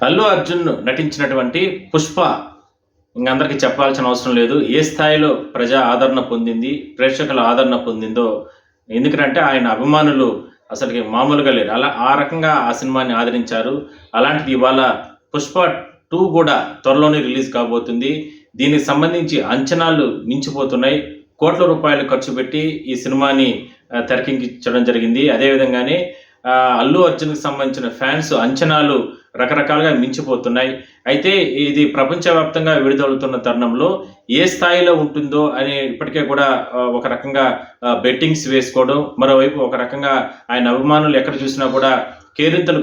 అల్లు అర్జున్ నటించినటువంటి 'పుష్ప' ఇంకందరికీ చెప్పాల్సిన అవసరం లేదు. ఏ స్థాయిలో ప్రజా ఆదరణ పొందింది, ప్రేక్షకుల ఆదరణ పొందిందో. ఎందుకంటే ఆయన అభిమానులు అసలుకి మామూలుగా లేరు. ఆ రకంగా ఆ సినిమాని ఆదరించారు. అలాంటిది ఇవాళ 'పుష్ప 2' కూడా త్వరలోనే రిలీజ్ కాబోతుంది. దీనికి సంబంధించి అంచనాలు మించిపోతున్నాయి. కోట్ల రూపాయలు ఖర్చు పెట్టి ఈ సినిమాని తెరకెక్కించడం జరిగింది. అదేవిధంగానే అల్లు అర్జున్‌కి సంబంధించిన ఫ్యాన్స్ అంచనాలు రకరకాలుగా మించిపోతున్నాయి. అయితే ఇది ప్రపంచవ్యాప్తంగా విడుదలవుతున్న తరుణంలో ఏ స్థాయిలో ఉంటుందో అని ఇప్పటికే కూడా ఒక రకంగా బెట్టింగ్స్ వేసుకోవడం, మరోవైపు ఒక రకంగా ఆయన అభిమానులు ఎక్కడ చూసినా కూడా కేరింతలు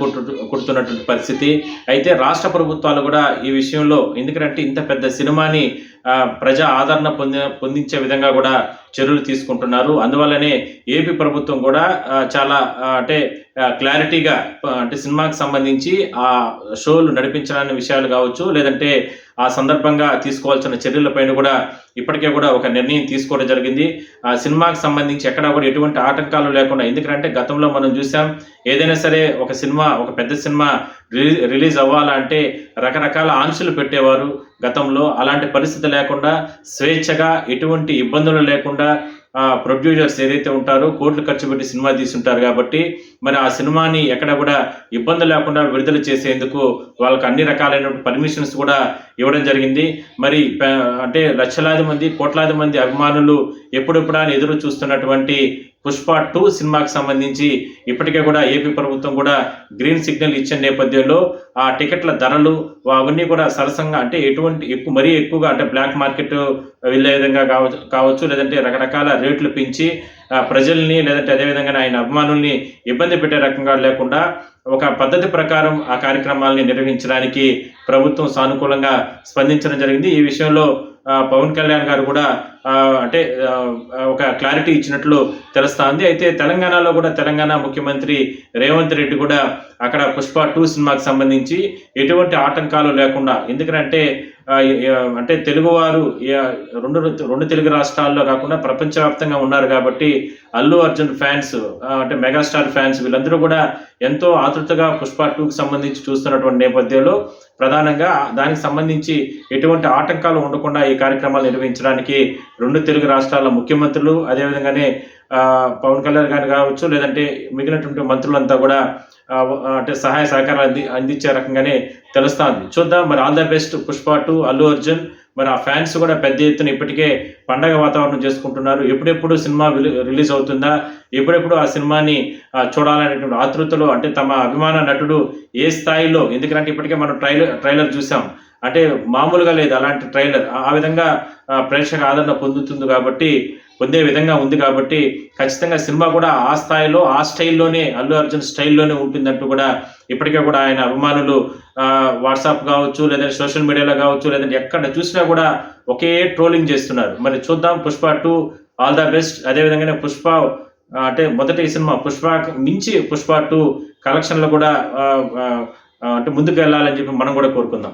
కొడుతున్నటువంటి పరిస్థితి. అయితే రాష్ట్ర ప్రభుత్వాలు కూడా ఈ విషయంలో, ఎందుకంటే ఇంత పెద్ద సినిమాని ప్రజా ఆదరణ పొందించే విధంగా కూడా చర్యలు తీసుకుంటున్నారు. అందువల్లనే ఏపీ ప్రభుత్వం కూడా చాలా అంటే క్లారిటీగా అంటే సినిమాకి సంబంధించి ఆ షోలు నడిపించడానికి విషయాలు కావచ్చు, లేదంటే ఆ సందర్భంగా తీసుకోవాల్సిన చర్యలపైన కూడా ఇప్పటికే కూడా ఒక నిర్ణయం తీసుకోవడం జరిగింది. ఆ సినిమాకి సంబంధించి ఎక్కడా కూడా ఎటువంటి ఆటంకాలు లేకుండా, ఎందుకంటే గతంలో మనం చూసాం, ఏదైనా సరే ఒక సినిమా, ఒక పెద్ద సినిమా రిలీజ్ అవ్వాలంటే రకరకాల ఆంక్షలు పెట్టేవారు గతంలో. అలాంటి పరిస్థితి లేకుండా స్వేచ్ఛగా, ఎటువంటి ఇబ్బందులు లేకుండా ప్రొడ్యూసర్స్ ఏదైతే ఉంటారో కోట్లు ఖర్చు పెట్టి సినిమా తీసుంటారు కాబట్టి మరి ఆ సినిమాని ఎక్కడ కూడా ఇబ్బంది లేకుండా విడుదల చేసేందుకు వాళ్ళకి అన్ని రకాలైన పర్మిషన్స్ కూడా ఇవ్వడం జరిగింది. మరి అంటే లక్షలాది మంది, కోట్లాది మంది అభిమానులు ఎప్పుడెప్పుడా ఎదురు చూస్తున్నటువంటి 'పుష్ప 2' సినిమాకి సంబంధించి ఇప్పటికే కూడా ఏపీ ప్రభుత్వం కూడా గ్రీన్ సిగ్నల్ ఇచ్చిన నేపథ్యంలో ఆ టికెట్ల ధరలు అవన్నీ కూడా సరసంగా, అంటే మరీ ఎక్కువగా అంటే బ్లాక్ మార్కెట్ వెళ్ళే విధంగా కావచ్చు, లేదంటే రకరకాల రేట్లు పెంచి ప్రజల్ని, లేదంటే అదేవిధంగా ఆయన అభిమానుల్ని ఇబ్బంది పెట్టే రకంగా లేకుండా ఒక పద్ధతి ప్రకారం ఆ కార్యక్రమాలని నిర్వహించడానికి ప్రభుత్వం సానుకూలంగా స్పందించడం జరిగింది. ఈ విషయంలో పవన్ కళ్యాణ్ గారు కూడా అంటే ఒక క్లారిటీ ఇచ్చినట్లు తెలుస్తోంది. అయితే తెలంగాణలో కూడా తెలంగాణ ముఖ్యమంత్రి రేవంత్ రెడ్డి కూడా అక్కడ 'పుష్ప 2' సినిమాకి సంబంధించి ఎటువంటి ఆటంకాలు లేకుండా, ఎందుకంటే అంటే తెలుగువారు రెండు తెలుగు రాష్ట్రాల్లో కాకుండా ప్రపంచవ్యాప్తంగా ఉన్నారు కాబట్టి అల్లు అర్జున్ ఫ్యాన్స్, అంటే మెగాస్టార్ ఫ్యాన్స్ వీళ్ళందరూ కూడా ఎంతో ఆతృతగా 'పుష్ప 2'కి సంబంధించి చూస్తున్నటువంటి నేపథ్యంలో ప్రధానంగా దానికి సంబంధించి ఎటువంటి ఆటంకాలు ఉండకుండా ఈ కార్యక్రమాలు నిర్వహించడానికి రెండు తెలుగు రాష్ట్రాల ముఖ్యమంత్రులు, అదేవిధంగానే పవన్ కళ్యాణ్ గారు కావచ్చు, లేదంటే మిగిలినటువంటి మంత్రులంతా కూడా అంటే సహాయ సహకారాలు అందించే రకంగానే తెలుస్తోంది. చూద్దాం మరి. All the best 'Pushpa 2' Allu Arjun. మరి ఆ ఫ్యాన్స్ కూడా పెద్ద ఎత్తున ఇప్పటికే పండగ వాతావరణం చేసుకుంటున్నారు. ఎప్పుడెప్పుడు సినిమా రిలీజ్ అవుతుందా, ఎప్పుడెప్పుడు ఆ సినిమాని చూడాలనేటువంటి ఆతృతలో, అంటే తమ అభిమాన నటుడు ఏ స్థాయిలో, ఎందుకంటే ఇప్పటికే మనం ట్రైలర్ చూసాం, అంటే మామూలుగా లేదు అలాంటి ట్రైలర్. ఆ విధంగా ప్రేక్షక ఆదరణ పొందే విధంగా ఉంది కాబట్టి ఖచ్చితంగా సినిమా కూడా ఆ స్థాయిలో, ఆ స్టైల్లోనే, అల్లు అర్జున్ స్టైల్లోనే ఉంటుందంటూ కూడా ఇప్పటికే కూడా ఆయన అభిమానులు వాట్సాప్ కావచ్చు, లేదంటే సోషల్ మీడియాలో కావచ్చు, లేదంటే ఎక్కడ చూసినా కూడా ఒకే ట్రోలింగ్ చేస్తున్నారు. మరి చూద్దాం. 'Pushpa 2' all the best. అదేవిధంగానే అంటే మొదటి సినిమా 'పుష్ప' మించి 'పుష్ప 2' కలెక్షన్లో కూడా అంటే ముందుకు వెళ్ళాలని చెప్పి మనం కూడా కోరుకుందాం.